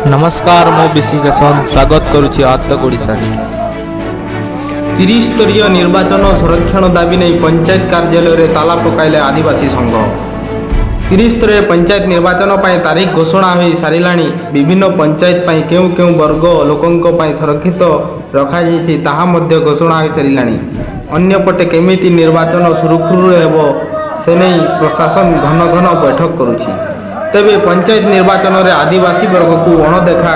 नमस्कार मो बिसी केसन स्वागत करुछि आतक ओडिसा। 30 स्तरीय निर्वाचन संरक्षण दाबी नहीं पंचायत कार्यालय रे ताला पकाइले आदिवासी संघ। 30 स्तरीय पंचायत निर्वाचन पर तारीख घोषणा हो सारिलाणी। विभिन्न पंचायत पर केउ केउ वर्ग लोकंक पर संरक्षित रखा जाइछि ताहा मध्य घोषणा हो सारिलाणी। अन्यपटे केमिति निर्वाचन सुरुखुरु हेबो से नहीं प्रशासन घन घन बैठक करुछि। तेबे पंचायत निर्वाचन रे आदिवासी वर्ग को अणदेखा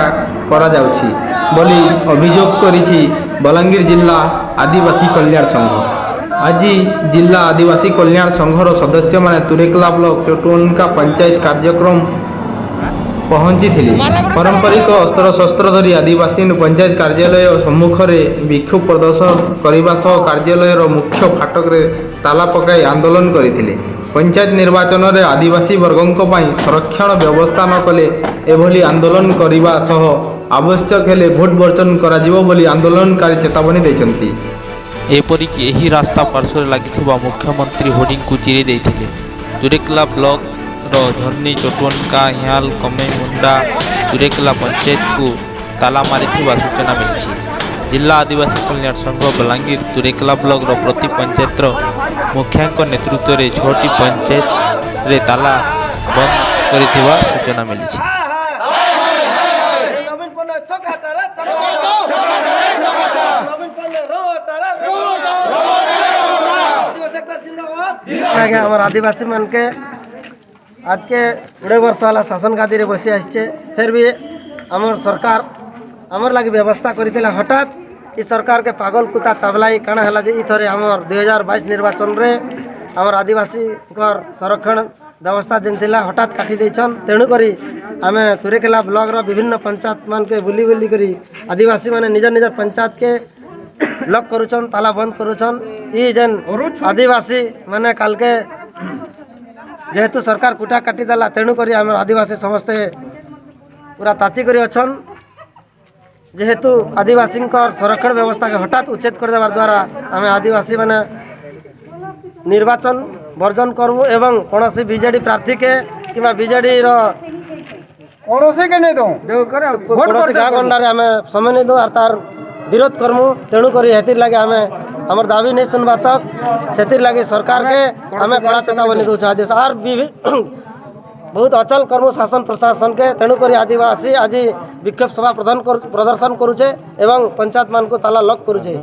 करा जाउछि बोली अभियोग करिछि बलांगीर जिला आदिवासी कल्याण संघ। आज जिला आदिवासी कल्याण संघर सदस्य माने तुरेकला ब्लॉक चटुनका पंचायत कार्यक्रम पहुंची थिले। पारंपरिक अस्त्र शस्त्र धरी आदिवासी पंचायत कार्यालय सम्मुख में विक्षोभ प्रदर्शन करने सह कार्यालय मुख्य फाटक रे ताला पकाई आंदोलन करथिले। पंचायत निर्वाचन रे आदिवासी वर्गों संरक्षण व्यवस्था न कले एभली आंदोलन करने सह आवश्यक हेले भोट वर्जन कराजिवो बोली आंदोलनकारी चेतावनी दैछन्ति। एपरिक एही रास्ता पार्श्व लागिथिबा मुख्यमंत्री होर्डिंग को चिरे दैथिले। तुरेकला ब्लॉक रो झरनी चटुनका हियाल कमे मुंडा तुरेकला पंचायत को ताला मारिथिबा सूचना मिली। जिला आदिवासी कल्याण संघ बलांगीर तुरेकला ब्लॉक रो प्रति पंचायत मुखियांक नेतृत्व में 6टी पंचायत रे ताला बंद करिथिबा सूचना मिली। हमार आदिवासी मन के आज के 2 वर्ष वाला शासन गादी रे बसी आछे। फिर भी हमर सरकार हमर लगी व्यवस्था करितेला। हठात इस सरकार के पागल कुत्ता चावलाई काना हला जे इथरे हमर 2022 निर्वाचन रे हमर आदिवासी घर संरक्षण व्यवस्था जेनथिला हठात काटी दैछन। तेणु करी आमे तुरेकेला ब्लॉक रो विभिन्न पंचायत मान के बुली बुली करी आदिवासी माने निज निज पंचायत के लॉक करूछन, ताला बंद करूछन। ई जेन आदिवासी माने काल के जेहेतु सरकार कुटा काटी देला तेणु करी हमर आदिवासी समस्ते पूरा ताती करी अछन। जेहेतु आदिवासी संरक्षण व्यवस्था के हठात उच्छेद कर देवार द्वारा आम आदिवासी माने निर्वाचन वर्जन करबू एवं कौन बीजेडी प्रार्थी के कि बीजेडी नहीं दो गाँ गंडारे आम समय नहीं दो और तार विरोध करमु। तेणुक हेतिर लगे आम हमर दाबी नहीं सुनवा तक से लगे सरकार के आम कड़ा चेतावनी दौर आदिवासी और बहुत अचल कर्म शासन प्रशासन के। तेणुक आदिवासी आज विक्षोभ सभा प्रदर्शन करुचे एवं पंचायत मान को ताला लॉक करुचे।